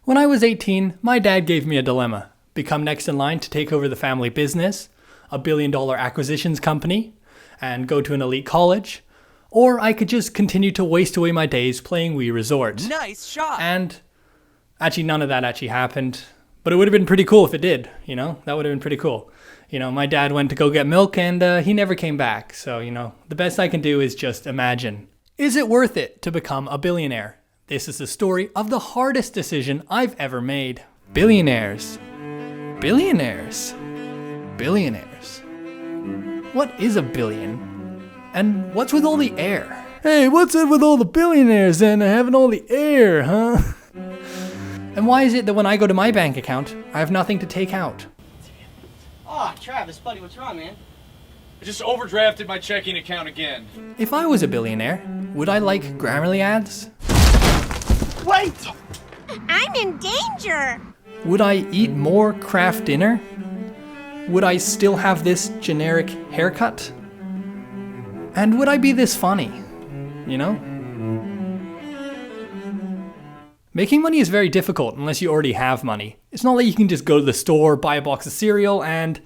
When I was 18, my dad gave me a dilemma. Become next in line to take over the family business, a billion-dollar acquisitions company, and go to an elite college, or I could just continue to waste away my days playing Wii Resort. Nice shot! And actually none of that actually happened, but it would have been pretty cool if it did, you know? That would have been pretty cool. You know, my dad went to go get milk and he never came back, so, you know, the best I can do is just imagine. Is it worth it to become a billionaire? This is the story of the hardest decision I've ever made. Billionaires. Billionaires. Billionaires. What is a billion? And what's with all the air? Hey, what's it with all the billionaires and having all the air, huh? And why is it that when I go to my bank account, I have nothing to take out? Oh, Travis, buddy, what's wrong, man? I just overdrafted my checking account again. If I was a billionaire, would I like Grammarly ads? Wait! I'm in danger! Would I eat more Kraft dinner? Would I still have this generic haircut? And would I be this funny? You know? Making money is very difficult unless you already have money. It's not like you can just go to the store, buy a box of cereal, and...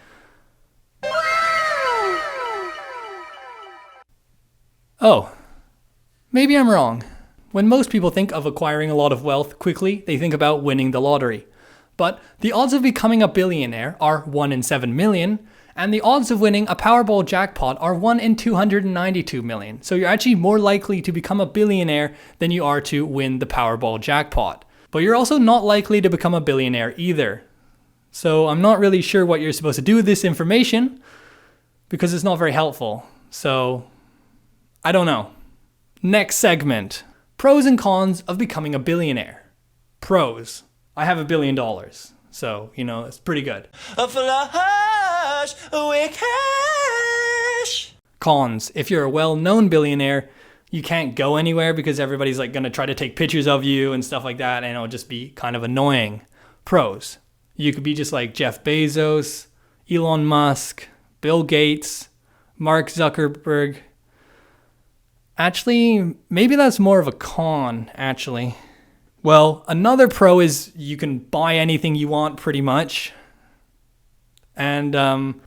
Oh, maybe I'm wrong. When most people think of acquiring a lot of wealth quickly, they think about winning the lottery. But the odds of becoming a billionaire are 1 in 7 million, and the odds of winning a Powerball jackpot are 1 in 292 million. So you're actually more likely to become a billionaire than you are to win the Powerball jackpot. But you're also not likely to become a billionaire either. So I'm not really sure what you're supposed to do with this information, because it's not very helpful. So, I don't know. Next segment. Pros and cons of becoming a billionaire. Pros. I have $1 billion. So, you know, it's pretty good. A flush with cash. Cons. If you're a well-known billionaire, you can't go anywhere because everybody's like going to try to take pictures of you and stuff like that, and it'll just be kind of annoying. Pros. You could be just like Jeff Bezos, Elon Musk, Bill Gates, Mark Zuckerberg. Actually, maybe that's more of a con, actually. Well, another pro is you can buy anything you want pretty much. And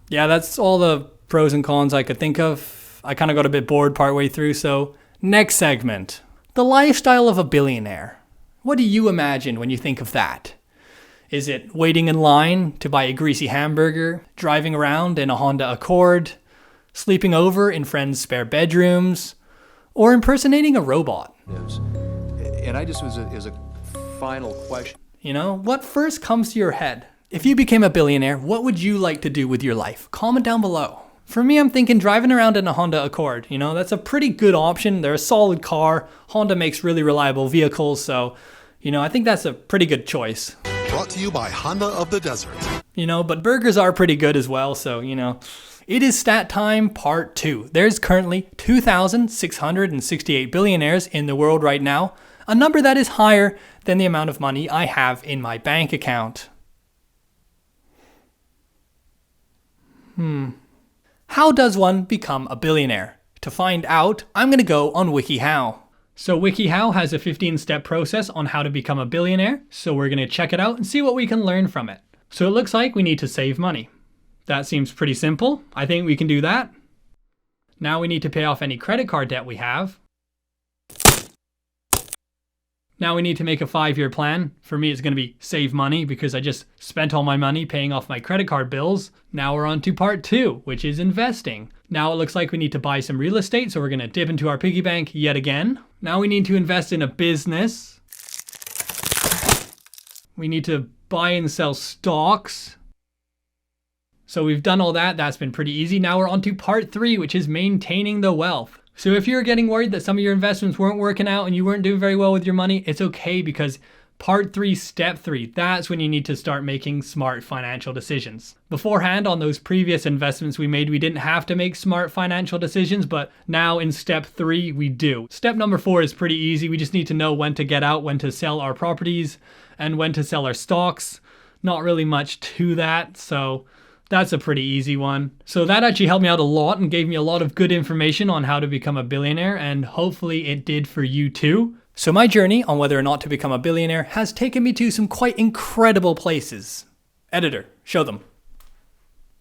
yeah, that's all the pros and cons I could think of. I kind of got a bit bored partway through, so next segment. The lifestyle of a billionaire. What do you imagine when you think of that? Is it waiting in line to buy a greasy hamburger, driving around in a Honda Accord, sleeping over in friends' spare bedrooms, or impersonating a robot? And I just was as a final question. You know, what first comes to your head? If you became a billionaire, what would you like to do with your life? Comment down below. For me, I'm thinking driving around in a Honda Accord. You know, that's a pretty good option. They're a solid car. Honda makes really reliable vehicles, so, you know, I think that's a pretty good choice. Brought to you by Honda of the Desert. You know, but burgers are pretty good as well, so, you know. It is stat time part 2. There's currently 2,668 billionaires in the world right now, a number that is higher than the amount of money I have in my bank account. How does one become a billionaire? To find out, I'm going to go on WikiHow. So WikiHow has a 15-step process on how to become a billionaire, so we're going to check it out and see what we can learn from it. So it looks like we need to save money. That seems pretty simple. I think we can do that. Now we need to pay off any credit card debt we have. Now we need to make a 5-year plan. For me, it's going to be save money because I just spent all my money paying off my credit card bills. Now we're on to part 2, which is investing. Now it looks like we need to buy some real estate, so we're going to dip into our piggy bank yet again. Now we need to invest in a business. We need to buy and sell stocks. So we've done all that. That's been pretty easy. Now we're on to part 3, which is maintaining the wealth. So if you're getting worried that some of your investments weren't working out and you weren't doing very well with your money, it's okay because part 3, step 3, that's when you need to start making smart financial decisions. Beforehand, on those previous investments we made, we didn't have to make smart financial decisions, but now in step 3, we do. Step number 4 is pretty easy. We just need to know when to get out, when to sell our properties, and when to sell our stocks. Not really much to that, so that's a pretty easy one. So that actually helped me out a lot and gave me a lot of good information on how to become a billionaire, and hopefully it did for you too. So my journey on whether or not to become a billionaire has taken me to some quite incredible places. Editor, show them.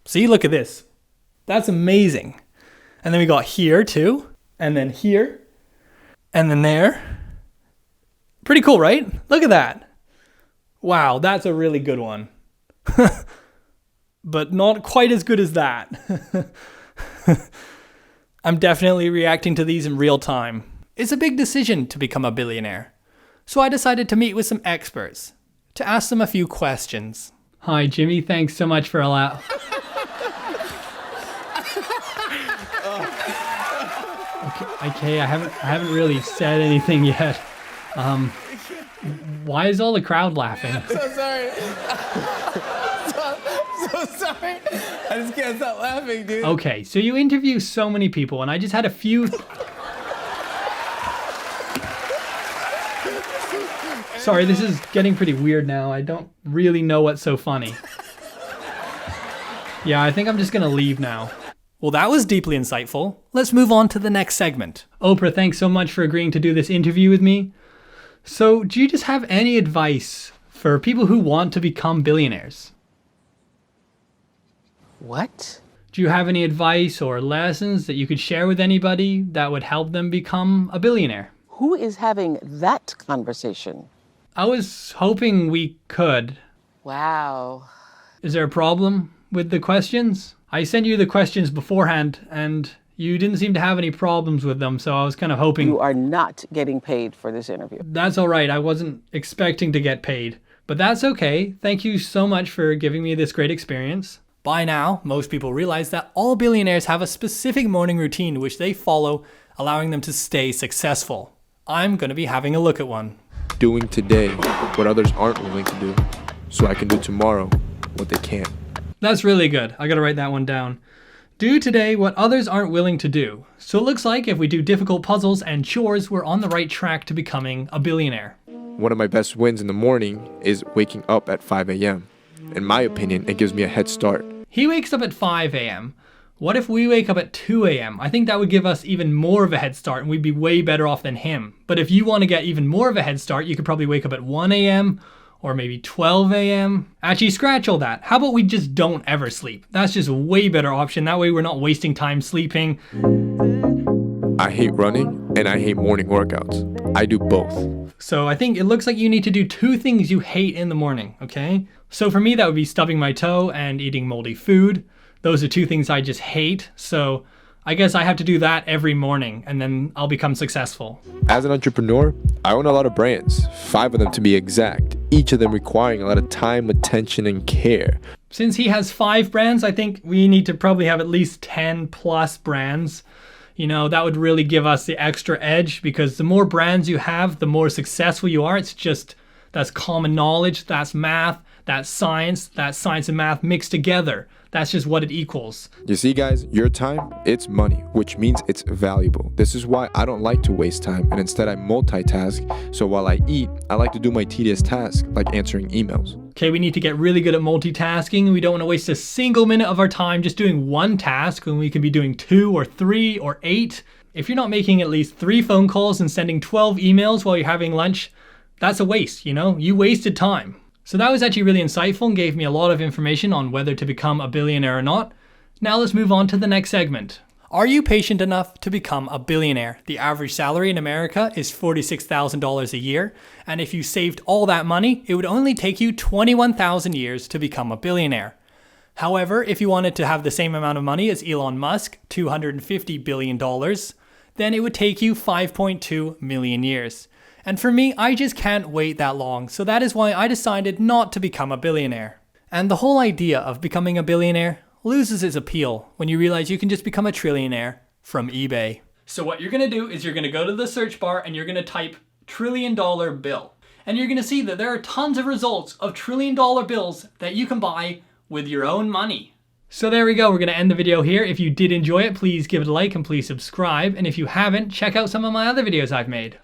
See, look at this. That's amazing. And then we got here too, and then here, and then there. Pretty cool, right? Look at that. Wow, that's a really good one. But not quite as good as that. I'm definitely reacting to these in real time. It's a big decision to become a billionaire. So I decided to meet with some experts to ask them a few questions. Hi, Jimmy. Thanks so much for allowing... Okay, I haven't really said anything yet. Why is all the crowd laughing? So sorry. So sorry. I just can't stop laughing, dude. Okay, so you interview so many people, and I just had a few... Sorry, this is getting pretty weird now. I don't really know what's so funny. Yeah, I think I'm just gonna leave now. Well, that was deeply insightful. Let's move on to the next segment. Oprah, thanks so much for agreeing to do this interview with me. So, do you just have any advice for people who want to become billionaires? What? Do you have any advice or lessons that you could share with anybody that would help them become a billionaire? Who is having that conversation? I was hoping we could. Wow. Is there a problem with the questions? I sent you the questions beforehand, and you didn't seem to have any problems with them, so I was kind of hoping... You are not getting paid for this interview. That's all right. I wasn't expecting to get paid. But that's okay. Thank you so much for giving me this great experience. By now, most people realize that all billionaires have a specific morning routine which they follow, allowing them to stay successful. I'm going to be having a look at one. Doing today what others aren't willing to do, so I can do tomorrow what they can't. That's really good. I gotta write that one down. Do today what others aren't willing to do. So it looks like if we do difficult puzzles and chores, we're on the right track to becoming a billionaire. One of my best wins in the morning is waking up at 5 a.m. In my opinion, it gives me a head start. He wakes up at 5 a.m. What if we wake up at 2 a.m.? I think that would give us even more of a head start and we'd be way better off than him. But if you want to get even more of a head start, you could probably wake up at 1 a.m. or maybe 12 a.m. Actually, scratch all that. How about we just don't ever sleep? That's just a way better option. That way we're not wasting time sleeping. I hate running and I hate morning workouts. I do both. So I think it looks like you need to do 2 things you hate in the morning, okay? So for me, that would be stubbing my toe and eating moldy food. Those are 2 things I just hate. So I guess I have to do that every morning and then I'll become successful. As an entrepreneur, I own a lot of brands, 5 of them to be exact, each of them requiring a lot of time, attention, and care. Since he has 5 brands, I think we need to probably have at least 10 plus brands. You know, that would really give us the extra edge because the more brands you have, the more successful you are. It's just, that's common knowledge, that's math, that's science and math mixed together. That's just what it equals. You see, guys, your time, it's money, which means it's valuable. This is why I don't like to waste time, and instead I multitask. So while I eat, I like to do my tedious tasks, like answering emails. Okay, we need to get really good at multitasking. We don't want to waste a single minute of our time just doing one task when we can be doing 2 or 3 or 8. If you're not making at least 3 phone calls and sending 12 emails while you're having lunch, that's a waste, you know? You wasted time. So that was actually really insightful and gave me a lot of information on whether to become a billionaire or not. Now let's move on to the next segment. Are you patient enough to become a billionaire? The average salary in America is $46,000 a year, and if you saved all that money, it would only take you 21,000 years to become a billionaire. However, if you wanted to have the same amount of money as Elon Musk, $250 billion, then it would take you 5.2 million years. And for me, I just can't wait that long, so that is why I decided not to become a billionaire. And the whole idea of becoming a billionaire loses its appeal when you realize you can just become a trillionaire from eBay. So what you're gonna do is you're gonna go to the search bar and you're gonna type $1 trillion bill. And you're gonna see that there are tons of results of $1 trillion bills that you can buy with your own money. So there we go, we're gonna end the video here. If you did enjoy it, please give it a like and please subscribe. And if you haven't, check out some of my other videos I've made.